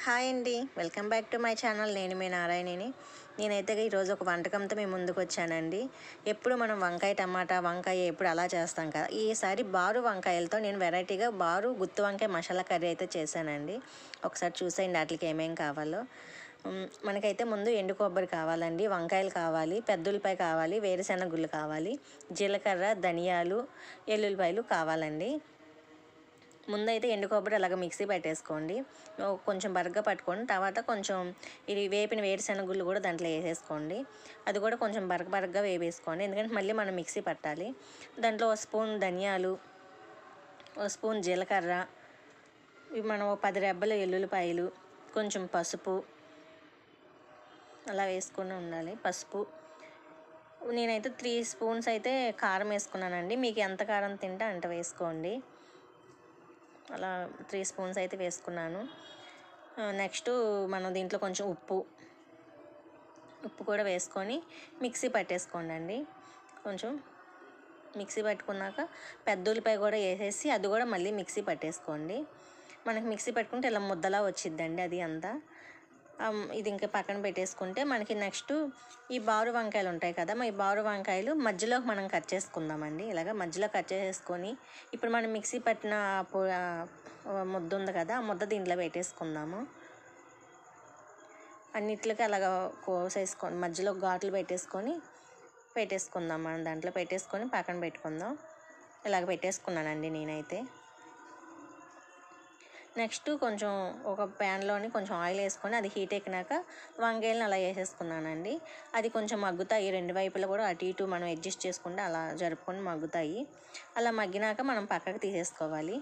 Hi అండి, welcome back to my channel. నేను మీ నారాయణని. నేనైతే ఈరోజు ఒక వంటకంతో మీ ముందుకు వచ్చానండి. ఎప్పుడు మనం వంకాయ ఎప్పుడు అలా చేస్తాం కదా. ఈసారి బారు వంకాయలతో నేను వెరైటీగా బారు గుత్తి వంకాయ మసాలా కర్రీ అయితే చేశానండి. ఒకసారి చూసేయండి వాటికి ఏమేం కావాలో. మనకైతే ముందు ఎండు కొబ్బరి కావాలండి, వంకాయలు కావాలి, పెద్దులపాయ కావాలి, వేరుశెనగ గుళ్ళు కావాలి, జీలకర్ర, ధనియాలు, ఎల్లుల్లిపాయలు కావాలండి. ముందైతే ఎండు కొబ్బరి అలాగ మిక్సీ పెట్టేసుకోండి, కొంచెం బరగ్గా పట్టుకోండి. తర్వాత కొంచెం ఇది వేపిన వేరుశెనగ గుళ్ళు కూడా దాంట్లో వేసేసుకోండి. అది కూడా కొంచెం బరగ్గా వేసుకోండి, ఎందుకంటే మళ్ళీ మనం మిక్సీ పట్టాలి. దాంట్లో ఒక స్పూన్ ధనియాలు, ఒక స్పూన్ జీలకర్ర, ఇవి మనం 10 రెబ్బలు ఎల్లుల్లిపాయలు, కొంచెం పసుపు అలా వేసుకొని ఉండాలి. పసుపు నేనైతే 3 స్పూన్స్ అయితే కారం వేసుకున్నానండి. మీకు ఎంత కారం తింటే అంత వేసుకోండి. అలా 3 స్పూన్స్ అయితే వేసుకున్నాను. నెక్స్ట్ మనం దీంట్లో కొంచెం ఉప్పు కూడా వేసుకొని మిక్సీ పట్టేసుకోండి. కొంచెం మిక్సీ పట్టుకున్నాక పెద్ద ఉల్లిపాయ కూడా వేసేసి అది కూడా మళ్ళీ మిక్సీ పట్టేసుకోండి. మనకి మిక్సీ పట్టుకుంటే ఇలా ముద్దలా వచ్చిద్దండి అది అంతా. ఇది ఇంకా పక్కన పెట్టేసుకుంటే మనకి నెక్స్ట్ ఈ బారు వంకాయలు ఉంటాయి కదా, ఈ బారు వంకాయలు మధ్యలో మనం కట్ చేసుకుందామండి. ఇలాగ మధ్యలో కట్ చేసుకొని ఇప్పుడు మనం మిక్సీ పట్టిన ముద్ద ఉంది కదా, ఆ ముద్ద దీంట్లో పెట్టేసుకుందాము. అన్నిట్లకి అలాగ కోసేసుకొని మధ్యలో ఘాట్లు పెట్టేసుకుందాం. మనం దాంట్లో పెట్టేసుకొని పక్కన పెట్టుకుందాం. ఇలాగ పెట్టేసుకున్నానండి నేనైతే. నెక్స్ట్ కొంచెం ఒక ప్యాన్లోని కొంచెం ఆయిల్ వేసుకొని అది హీట్ ఎక్కినాక వంకాయలను అలా వేసేసుకున్నానండి. అది కొంచెం మగ్గుతాయి, రెండు వైపులా కూడా అటు ఇటు మనం అడ్జస్ట్ చేసుకుంటే అలా జరుపుకొని మగ్గుతాయి. అలా మగ్గినాక మనం పక్కకు తీసేసుకోవాలి.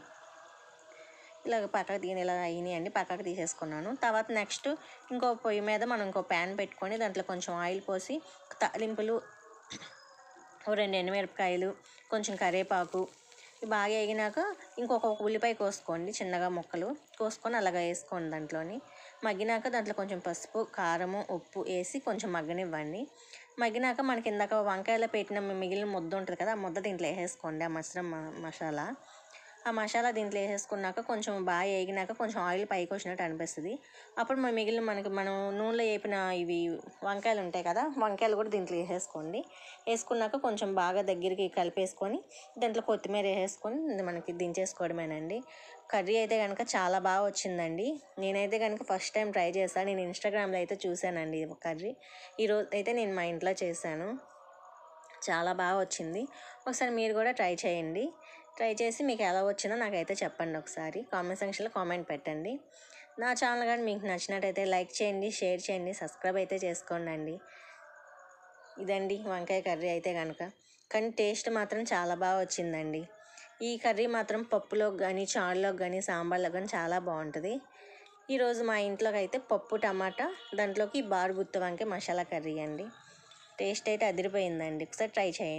ఇలా అయినాయండి, పక్కకు తీసేసుకున్నాను. తర్వాత నెక్స్ట్ ఇంకో పొయ్యి మీద మనం ఇంకో ప్యాన్ పెట్టుకొని దాంట్లో కొంచెం ఆయిల్ పోసి తాలింపులు 2 ఎండుమిరపకాయలు, కొంచెం కరివేపాకు బాగా వేగినాక ఇంకొక ఉల్లిపాయ కోసుకోండి, చిన్నగా ముక్కలు కోసుకొని అలాగ వేసుకోండి. దాంట్లోని మగ్గినాక దాంట్లో కొంచెం పసుపు, కారము, ఉప్పు వేసి కొంచెం మగ్గనివ్వండి. మగ్గినాక మనకి ఇందాక వంకాయలో పెట్టిన మిగిలిన ముద్ద ఉంటుంది కదా, ఆ ముద్ద దీంట్లో వేసేసుకోండి. ఆ మసాలా మసాలా దీంట్లో వేసేసుకున్నాక కొంచెం బాగా వేగినాక కొంచెం ఆయిల్ పైకి వచ్చినట్టు అనిపిస్తుంది. అప్పుడు మనం నూనెలో వేపిన ఇవి వంకాయలు ఉంటాయి కదా, వంకాయలు కూడా దీంట్లో వేసేసుకోండి. వేసుకున్నాక కొంచెం బాగా దగ్గరికి కలిపేసుకొని దాంట్లో కొత్తిమీర వేసేసుకొని మనకి దించేసుకోవడమేనండి. కర్రీ అయితే కనుక చాలా బాగా వచ్చిందండి. నేనైతే కనుక ఫస్ట్ టైం ట్రై చేశాను. నేను ఇన్స్టాగ్రామ్లో అయితే చూశానండి కర్రీ. ఈరోజు అయితే నేను మా ఇంట్లో చేశాను, చాలా బాగా వచ్చింది. ఒకసారి మీరు కూడా ట్రై చేయండి. ట్రై చేసి మీకు ఎలా వచ్చిందో నాకైతే చెప్పండి. ఒకసారి కామెంట్ సెక్షన్లో కామెంట్ పెట్టండి. నా ఛానల్ కానీ మీకు నచ్చినట్టయితే లైక్ చేయండి, షేర్ చేయండి, సబ్స్క్రైబ్ అయితే చేసుకోండి. ఇదండి వంకాయ కర్రీ అయితే కనుక. కానీ టేస్ట్ మాత్రం చాలా బాగా వచ్చిందండి. ఈ కర్రీ మాత్రం పప్పులోకి కానీ, చారులోకి కానీ, సాంబార్లోకి కానీ చాలా బాగుంటుంది. ఈరోజు మా ఇంట్లోకి అయితే పప్పు టమాటా, దాంట్లోకి బారు గుత్తి వంకాయ మసాలా కర్రీ అండి. టేస్ట్ అయితే అదిరిపోయిందండి. ఒకసారి ట్రై చేయండి.